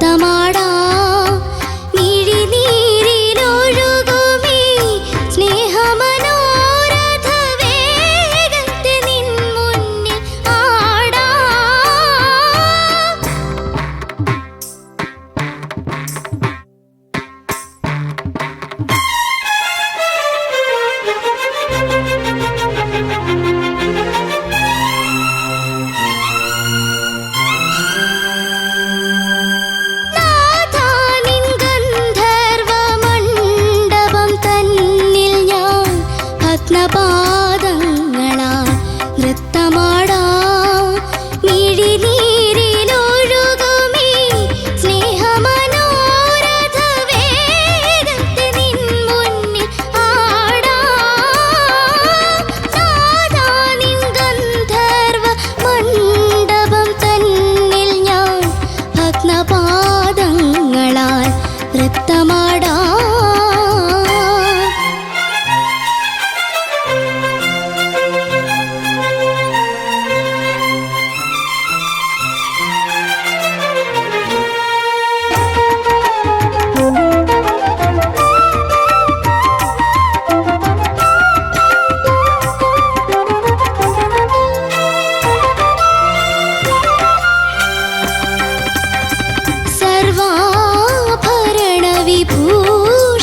നൃത്തമാടാ മിഴിനീരിലൊഴുകുമീ സ്നേഹമനോരഥ വേഗത്തിൽ നിൻ മുന്നിൽ ആടാ. പാദങ്ങളാൽ നൃത്തമാടാം മിഴിനീരിലൊഴുകുമീ സ്നേഹമനോരഥ വേഗത്തിൽ നിൻ മുന്നിൽ ആടാം. നാഥാ നിൻ ഗന്ധർവ മണ്ഡപം തന്നിൽ ഞാൻ ഭഗ്നപാദങ്ങളാൽ നൃത്തമാടാം.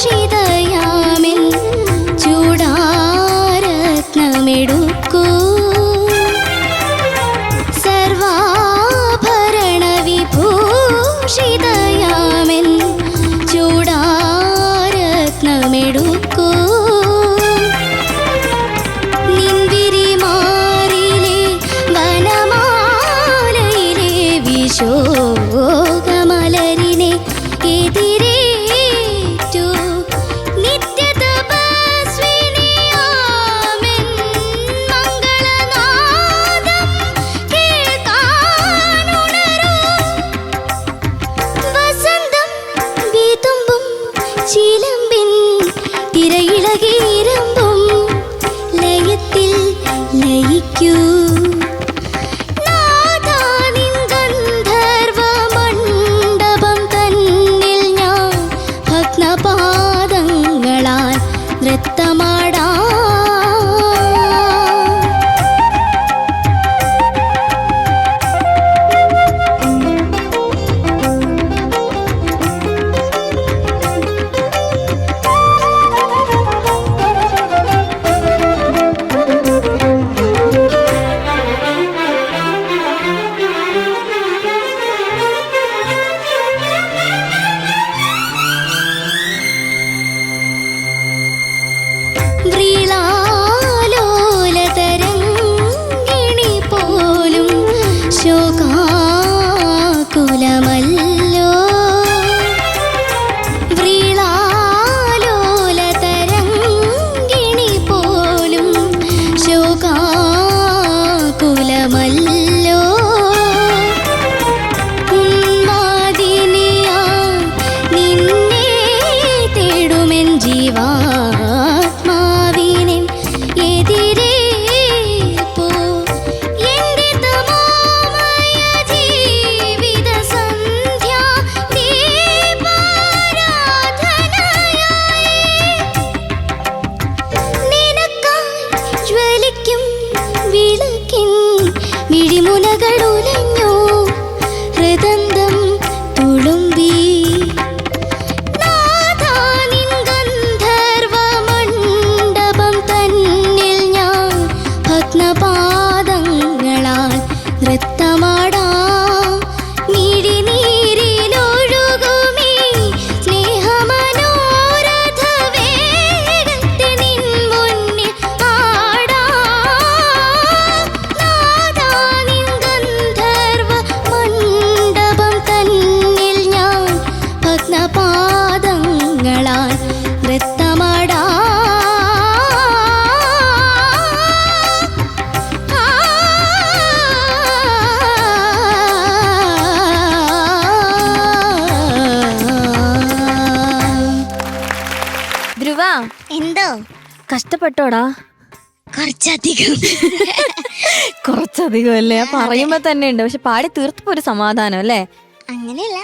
വിഭൂഷിതയാമിൽ ചൂടാരത്നമെടുക്കൂ. സർവാഭരണ വിഭൂഷിതയാമിൽ ചൂടാരത്നമെടുക്കൂ. നിൻവിരിമാറിലെ വനമാലയിലെ വിശോകമലരിനെ എതിരേ ചിലമ്പിൻ തിരയിളകിരമ്പും ലയത്തിൽ ലയിക്കൂ. നാഥാ നിൻ ഗന്ധർവ മണ്ഡപം തന്നിൽ ഞാൻ ഭഗ്നപാദങ്ങളാൽ നൃത്തമാടാം. വ്രീളാലോലതരംഗിണി പോലും ശോകാകുലമല്ലോ. വ്രീളാലോലതരംഗിണി പോലും ശോകാകുലമല്ലോ. ഉന്മാദിനിയാ നിന്നെ തേടുമെൻ ജീവാ മിഴിമുനകളുലഞ്ഞു ഹൃദന്തം തുളുമ്പി. നാഥാ നിൻ ഗന്ധർവ മണ്ഡപം തന്നിൽ ഞാൻ ഭഗ്നപാദങ്ങളാൽ നൃത്തമാടാം. മിഴിനീരിലൊഴുകുമീ സ്നേഹമനോരഥ വേഗത്തിൽ നിൻ മുന്നിൽ ആടാം. നാഥാ നിൻ ഗന്ധർവ മണ്ഡപം തന്നിൽ ഞാൻ ഭഗ്നപാദങ്ങളാൽ നൃത്തമാടാം. ധ്രുവ, എന്തോ കഷ്ടപ്പെട്ടോടാ? കുറച്ചധികം അല്ലേ? പറയുമ്പോ തന്നെ ഉണ്ട്. പക്ഷെ പാടി തീർത്തപ്പോ ഒരു സമാധാനം അല്ലേ? അങ്ങനെയല്ല,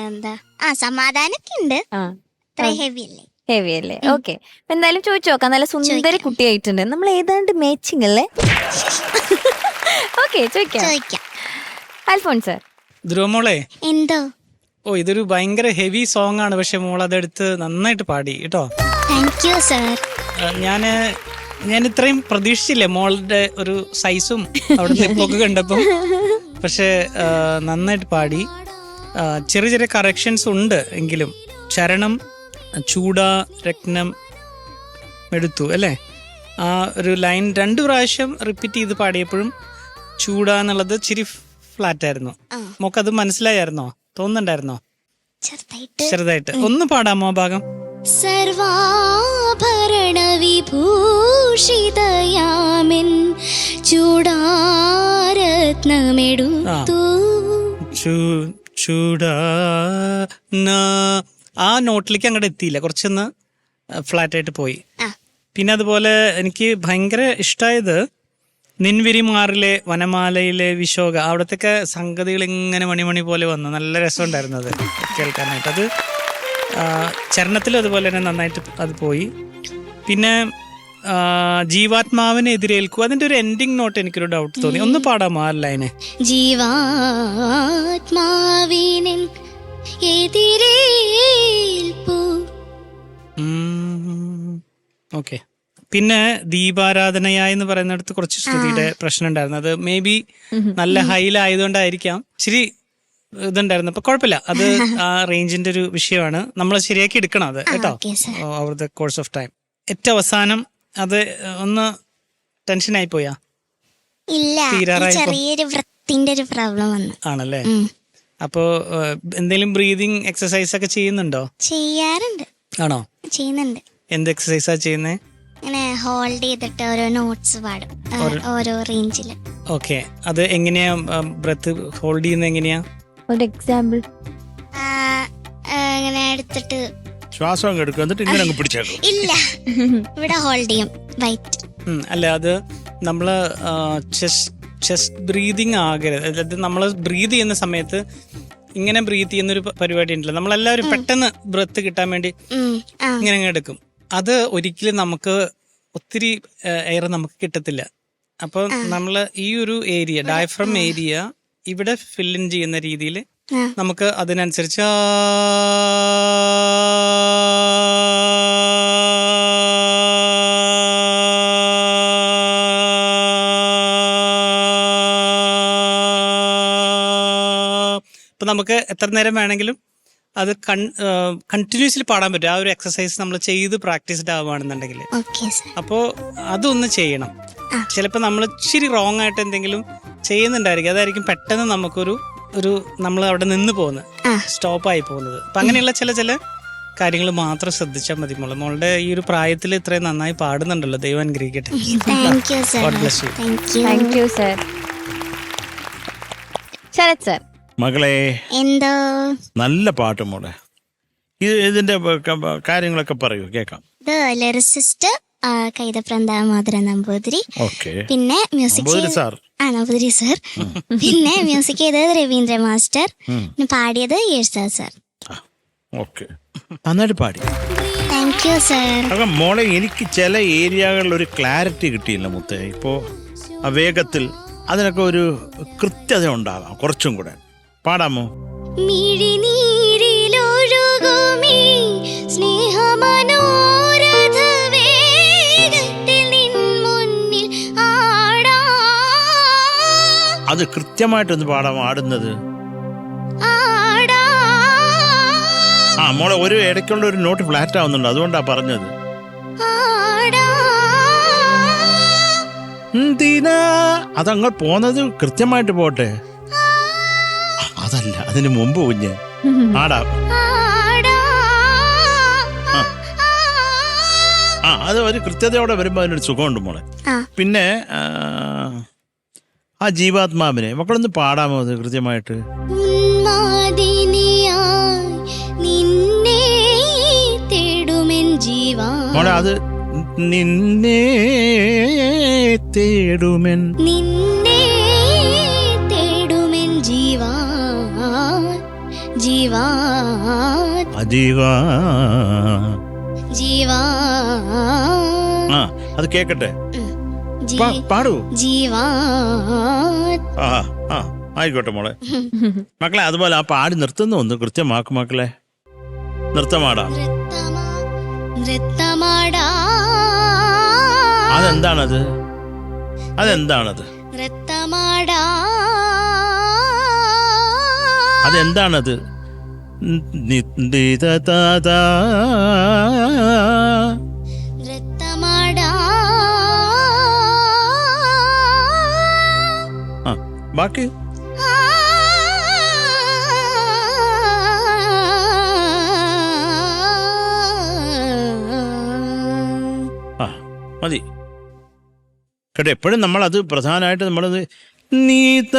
എന്താ സമാധാനൊക്കെ ഉണ്ട്. അത്ര ഹെവി അല്ലേ? ഹെവി അല്ലേ? ഓക്കെ, എന്തായാലും ചോദിച്ചു നോക്കാം. നല്ല സുന്ദരി കുട്ടിയായിട്ടുണ്ട്. നമ്മൾ ഏതാണ്ട് മാച്ചിങ് അല്ലേ? ഓക്കെ, ചോദിക്കാം. അൽഫോൺസ് സർ. ധ്രുവമോളെ, എന്തോ? ഇതൊരു ഭയങ്കര ഹെവി സോങ് ആണ്, പക്ഷെ മോൾ അതെടുത്ത് നന്നായിട്ട് പാടി കേട്ടോ. Thank you sir. ഞാൻ ഇത്രയും പ്രതീക്ഷിച്ചില്ല മോളുടെ ഒരു സൈസും അവിടെ നിപ്പൊക്കെ കണ്ടപ്പോൾ. പക്ഷെ നന്നായിട്ട് പാടി. ചെറിയ ചെറിയ കറക്ഷൻസ് ഉണ്ട് എങ്കിലും. ചരണം, ചൂട, രത്നം, എടുത്തു അല്ലേ? ആ ഒരു ലൈൻ 2 പ്രാവശ്യം റിപ്പീറ്റ് ചെയ്ത് പാടിയപ്പോഴും ചൂട എന്നുള്ളത് ഇച്ചിരി ഫ്ലാറ്റ് ആയിരുന്നു. മോക്കത് മനസ്സിലായിരുന്നോ? തോന്നുന്നുണ്ടായിരുന്നോ? ചെറുതായിട്ട് ഒന്ന് പാടാമോ ആ ഭാഗം? സർവാഭരണ വിഭൂഷിതയാമിൻ ചൂടാരത്നമെടുത്തു. ആ നോട്ടിലേക്ക് അങ്ങോട്ട് എത്തിയില്ല, കുറച്ചൊന്ന് ഫ്ലാറ്റ് ആയിട്ട് പോയി. പിന്നെ അതുപോലെ എനിക്ക് ഭയങ്കര ഇഷ്ടമായത് നിൻവിരിമാറിലെ വനമാലയിലെ വിശോക, അവിടത്തൊക്കെ സംഗതികൾ ഇങ്ങനെ മണിമണി പോലെ വന്നു. നല്ല രസമുണ്ടായിരുന്നു അത് കേൾക്കാനായിട്ട്. അത് ചരണത്തിലും അതുപോലെ തന്നെ നന്നായിട്ട് അത് പോയി. പിന്നെ ജീവാത്മാവിനെ എതിരേൽക്കൂ, അതിന്റെ ഒരു എൻഡിങ് നോട്ട് എനിക്കൊരു ഡൗട്ട് തോന്നി. ഒന്ന് പാടാമോ ആ ലൈനെ? ജീവാത്മാവിനെ എതിരേൽപ്പൂ. ഓക്കെ. പിന്നെ ദീപാരാധനയായി എന്ന് പറയുന്നിടത്ത് കുറച്ച് ശ്രുതിയുടെ പ്രശ്നം ഉണ്ടായിരുന്നു. അത് മേ ബി നല്ല ഹൈലായതുകൊണ്ടായിരിക്കാം ഇച്ചിരി ഇതുണ്ടായിരുന്നു. അപ്പൊ കുഴപ്പമില്ല, അത് ആ റേഞ്ചിന്റെ ഒരു വിഷയമാണ്. നമ്മൾ ശരിയാക്കി എടുക്കണം അത് കേട്ടോ, over the course of time. ഏറ്റവും അവസാനം അത് ഒന്ന് ടെൻഷനായി പോയാ? ഇല്ല, ചെറിയൊരു വൃത്തിന്റെ ഒരു പ്രോബ്ലം വന്നു. ആണല്ലേ? അപ്പോ എന്തെങ്കിലും ബ്രീതിങ് എക്സസൈസ് ഒക്കെ ചെയ്യുന്നുണ്ടോ? ചെയ്യാറുണ്ട്. ആണോ? ചെയ്യുന്നുണ്ട്. എന്ത് എക്സസൈസാ ചെയ്യുന്നേ? ഇങ്ങനെ ഹോൾഡ് ചെയ്തിട്ട് ഓരോ നോട്ട്സ് പാടും, ഓരോ റേഞ്ചില്. ഓക്കെ, അത് എങ്ങനെയാ ബ്രെത്ത് ഹോൾഡ് ചെയ്യുന്നത്? എങ്ങനെയാ? ഒരു എക്സാമ്പിൾ. ഇങ്ങനെ എടുത്തിട്ട് ശ്വാസം എടുക്കും, എന്നിട്ട് ഇങ്ങനെ അങ്ങ് പിടിച്ചേക്കും. ഇല്ല, ഇവിടെ ഹോൾഡ് ചെയ്യും വൈറ്റ്. അല്ല, അത് നമ്മള് ചെസ്റ്റ് ബ്രീതിങ് ആകരുത്. അതായത് നമ്മൾ ബ്രീത് ചെയ്യുന്ന സമയത്ത് ഇങ്ങനെ ബ്രീത്ത് ചെയ്യുന്നൊരു പരിപാടി ഉണ്ടല്ലോ, നമ്മളെല്ലാവരും പെട്ടെന്ന് ബ്രെത്ത് കിട്ടാൻ വേണ്ടി ഇങ്ങനെ എടുക്കും. അത് ഒരിക്കലും നമുക്ക് ഒത്തിരി എയർ നമുക്ക് കിട്ടത്തില്ല. അപ്പോൾ നമ്മൾ ഈ ഒരു ഏരിയ, ഡയഫ്രം ഏരിയ ഇവിടെ ഫില്ലിൻ ചെയ്യുന്ന രീതിയിൽ നമുക്ക് അതിനനുസരിച്ച് ഇപ്പൊ നമുക്ക് എത്ര നേരം വേണമെങ്കിലും അത് കണ്ടിന്യൂസ്ലി പാടാൻ പറ്റും. ആ ഒരു എക്സസൈസ് നമ്മൾ ചെയ്ത് പ്രാക്ടീസ്ഡ് ആവുകയാണെന്നുണ്ടെങ്കിൽ. അപ്പോൾ അതൊന്ന് ചെയ്യണം. ചിലപ്പോൾ നമ്മൾ ഇച്ചിരി റോങ് ആയിട്ട് എന്തെങ്കിലും ചെയ്യുന്നുണ്ടായിരിക്കും, അതായിരിക്കും പെട്ടെന്ന് നമുക്കൊരു നമ്മൾ അവിടെ നിന്ന് പോകുന്നത്, സ്റ്റോപ്പായി പോകുന്നത്. അപ്പം അങ്ങനെയുള്ള ചില കാര്യങ്ങൾ മാത്രം ശ്രദ്ധിച്ചാൽ മതി. മോളുടെ ഈ ഒരു പ്രായത്തിൽ ഇത്രയും നന്നായി പാടുന്നുണ്ടല്ലോ, ദൈവം അനുഗ്രഹിക്കട്ടെ. ശരത് സർ. മകളെ, എന്തോ നല്ല പാട്ട് മോളെ. ഇതിന്റെ കാര്യങ്ങളൊക്കെ പറയൂ, കേക്കാം. ഇത് ലിറിസിസ്റ്റ് കൈതപ്രന്ത മാധുര നമ്പൂതിരി. പിന്നെ മ്യൂസിക് നമ്പൂതിരി സർ. പിന്നെ മ്യൂസിക് ചെയ്തത് രവീന്ദ്ര മാസ്റ്റർ. പാടിയത് യേശുദാസ് സർ. നന്നായിട്ട് പാടി. Thank you sir. മോളെ, എനിക്ക് ചില ഏരിയകളിൽ ഒരു ക്ലാരിറ്റി കിട്ടിയില്ല മുത്തേ. ഇപ്പോ ആ വേഗത്തിൽ അതിനൊക്കെ ഒരു കൃത്യത ഉണ്ടാകാം, കുറച്ചും കൂടെ പാടാമോ? മിഴിനീരിലൊഴുകുമീ സ്നേഹമനോരഥ വേഗത്തിൽ നിൻ മുന്നിൽ ആടാ. അത് കൃത്യമായിട്ടൊന്ന് പാടാമോ? ആടുന്നത് മോളെ, ഒരു ഇടയ്ക്കുള്ള ഒരു നോട്ട് ഫ്ലാറ്റ് ആവുന്നുണ്ട്, അതുകൊണ്ടാ പറഞ്ഞത്. അതങ്ങൾ പോന്നത് കൃത്യമായിട്ട് പോട്ടെ. അതല്ല, അതിന് മുമ്പ് കുഞ്ഞ് ആടാ. അത് ഒരു കൃത്യതയോടെ വരുമ്പോ അതിനൊരു സുഖമുണ്ട് മോളെ. പിന്നെ ആ ജീവാത്മാവിനെ മക്കളൊന്ന് പാടാമോ അത് കൃത്യമായിട്ട്? മോളെ, അത് നിന്നെ തേടുമെൻ ജീവാ അജീവാ. ജീവാ ആ അത് കേക്കട്ടെ, പാടൂ. ജീവാ ആ ആ ആയിക്കോട്ടെ മോളെ. മക്കളെ അതുപോലെ ആ പാടി നിർത്തുന്ന ഒന്ന് കൃത്യമാക്കും മക്കളെ. നൃത്തമാടാ. നൃത്തമാടാ. അതെന്താണത്? അതെന്താണത്? നൃത്തമാടാ. അതെന്താണത്? നൃത്തമാടാ. ആ ബാക്കി ആ മതി കേട്ടോ. എപ്പോഴും നമ്മളത് പ്രധാനമായിട്ട് നമ്മളത് നീത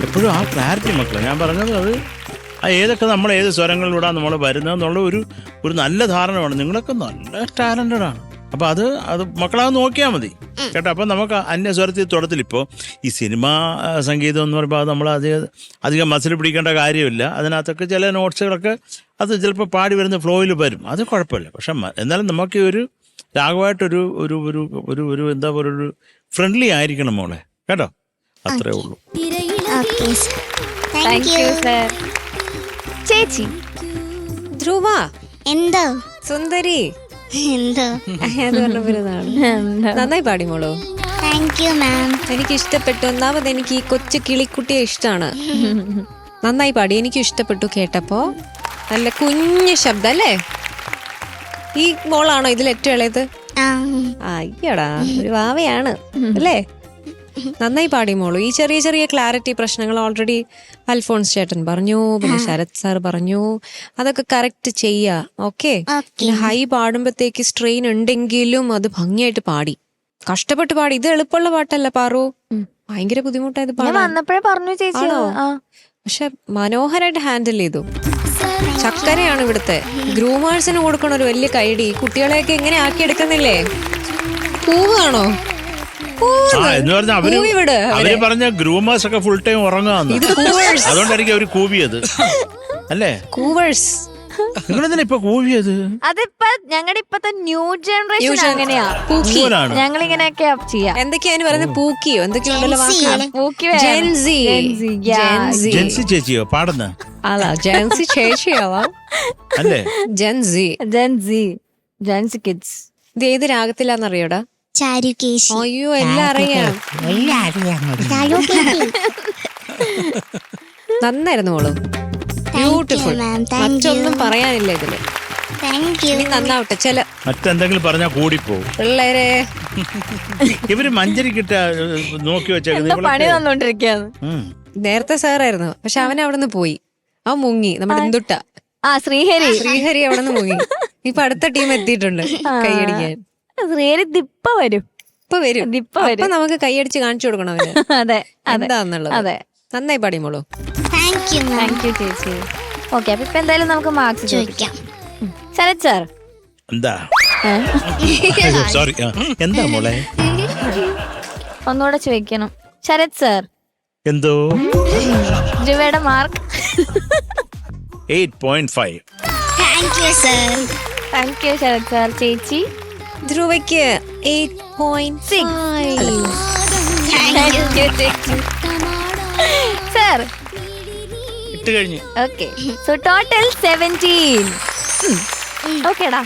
എപ്പോഴും ആ ക്ലാരിറ്റി മക്കളെ ഞാൻ പറഞ്ഞത്. അത് ആ ഏതൊക്കെ നമ്മൾ ഏത് സ്വരങ്ങളിലൂടെ നമ്മൾ വരുന്നതെന്നുള്ള ഒരു നല്ല ധാരണ വേണം. നിങ്ങളൊക്കെ നല്ല ടാലൻറ്റഡ് ആണ്. അപ്പം അത് മക്കളത് നോക്കിയാൽ മതി കേട്ടോ. അപ്പം നമുക്ക് അന്യസ്വരത്തിൽ തുടത്തിൽ ഇപ്പോൾ ഈ സിനിമ സംഗീതം എന്ന് പറയുമ്പോൾ അത് നമ്മൾ അധികം മസിൽ പിടിക്കേണ്ട കാര്യമില്ല. അതിനകത്തൊക്കെ ചില നോട്ട്സുകളൊക്കെ അത് ചിലപ്പോൾ പാടി വരുന്ന ഫ്ലോയിൽ വരും, അത് കുഴപ്പമില്ല. പക്ഷെ എന്നാലും നമുക്ക് ഒരു രാഗമായിട്ടൊരു ഒരു ഒരു ഒരു ഒരു എന്താ പറയുക, ഒരു ഫ്രണ്ട്ലി ആയിരിക്കണം മോളെ കേട്ടോ. അത്രേ ഉള്ളൂ. ചേച്ചി ധ്രുവ എന്തോ സുന്ദരി എന്തോ നന്നായി പാടി മോളോ. Thank you ma'am. എനിക്ക് ഇഷ്ടപ്പെട്ടു. ഒന്നാമത് എനിക്ക് ഈ കൊച്ചു കിളിക്കുട്ടിയെ ഇഷ്ടമാണ്. നന്നായി പാടി, എനിക്ക് ഇഷ്ടപ്പെട്ടു കേട്ടപ്പോ. നല്ല കുഞ്ഞു ശബ്ദം അല്ലേ? ഈ മോളാണോ ഇതിൽ ഏറ്റവും ഇളയത്? അയ്യടാ ഒരു വാവയാണ് അല്ലേ? നന്നായി പാടി മോളൂ. ഈ ചെറിയ ചെറിയ ക്ലാരിറ്റി പ്രശ്നങ്ങൾ ഓൾറെഡി അൽഫോൺസ് ചേട്ടൻ പറഞ്ഞു, പിന്നെ ശരത് സാർ പറഞ്ഞു. അതൊക്കെ കറക്റ്റ് ചെയ്യാ. ഓക്കെ. ഹൈ പാടുമ്പോഴത്തേക്ക് സ്ട്രെയിൻ ഉണ്ടെങ്കിലും അത് ഭംഗിയായിട്ട് പാടി, കഷ്ടപ്പെട്ട് പാടി. ഇത് എളുപ്പമുള്ള പാട്ടല്ല പാറു, ഭയങ്കര ബുദ്ധിമുട്ടായത് വന്നപ്പോഴേ പറഞ്ഞു ചേച്ചി. പക്ഷെ മനോഹരായിട്ട് ഹാൻഡിൽ ചെയ്തു. ചക്കരയാണ് ഇവിടുത്തെ. ഗ്രൂമേഴ്സിന് കൊടുക്കണ ഒരു വലിയ കൈഡി. കുട്ടികളെയൊക്കെ എങ്ങനെ ആക്കി എടുക്കുന്നില്ലേ? പൂവാണോ എന്ന് പറഞ്ഞാൽ അവര് പറഞ്ഞ ഗ്രൂമേഴ്സ് ഒക്കെ ഫുൾ ടൈം ഉറങ്ങാന്ന്, അതുകൊണ്ടായിരിക്കും അവര് കൂവിയത് അല്ലേ? കൂവേഴ്സ് നിങ്ങളെന്തിനാ ഇപ്പൊ കൂവിയത്? അതിപ്പോ ഞങ്ങളുടെ ഇപ്പത്തെ ന്യൂ ജനറേഷൻ അങ്ങനെയാ. ഞങ്ങൾ ഇങ്ങനെയൊക്കെ ചെയ്യാ. എന്തൊക്കെയാ പറയുന്നത്? പൂക്കിയോ എന്തൊക്കെയുണ്ടല്ലോ വാക്കുകള്. ജെൻസി ചേച്ചിയോ പാടുന്ന? അല്ല ജെൻസി ചേച്ചിയാവാം അല്ലേ? ജെൻസി കിഡ്സ്. ഇത് ഏത് രാഗത്തിലാന്നറിയോടാ? ചാരുകേശി. അയ്യോ എല്ലാം അറിയാം. നന്നായിരുന്നു മോള്. ബ്യൂട്ടിഫുൾ. മറ്റൊന്നും പറയാനില്ല ഇതില്. ഇനി നന്നാവട്ടെ. ചില മറ്റെന്തെങ്കിലും പറഞ്ഞാൽ കൂടിപ്പോവും പിള്ളേരെ. ഇവര് മഞ്ചരിക്കിട്ട നോക്കി വെച്ചേക്കുന്നത് പണി തന്നോണ്ടിരിക്കാന്ന്. നേരത്തെ സാറായിരുന്നു, പക്ഷെ അവൻ അവിടെ നിന്ന് പോയി. അവൻ മുങ്ങി. നമ്മുടെ എന്തുട്ട ശ്രീഹരി അവിടെ നിന്ന് മുങ്ങി. ഇപ്പൊ അടുത്ത ടീം എത്തിയിട്ടുണ്ട് കൈയടിക്കാൻ. ഇപ്പൊ വരും. അപ്പൊ നമുക്ക് കൈയടിച്ച് കാണിച്ചു കൊടുക്കണം അവന്. അതെ എന്താന്നുള്ളത്. അതെ. നന്നായി പാടി മോളൂ. താങ്ക് യു ചേച്ചി. ഓക്കെ, അപ്പൊ ഇപ്പൊ എന്തായാലും നമുക്ക് മാർക്സ് ചോദിക്കാം. ശരത് സാർ എന്താ? സോറി, എന്താ മോളെ? ഒന്നുകൂടെ ചോദിക്കണം. ശരത് സാർ എന്തോ ധ്രുവയുടെ mark 8.5. Thank you sir. Thank you Sharath sir. ചേച്ചി ധ്രുവയ്ക്ക് 8.6. സാർ ഇട്ട് കഴിഞ്ഞു. Okay, so total 17. ഓക്കേടാ.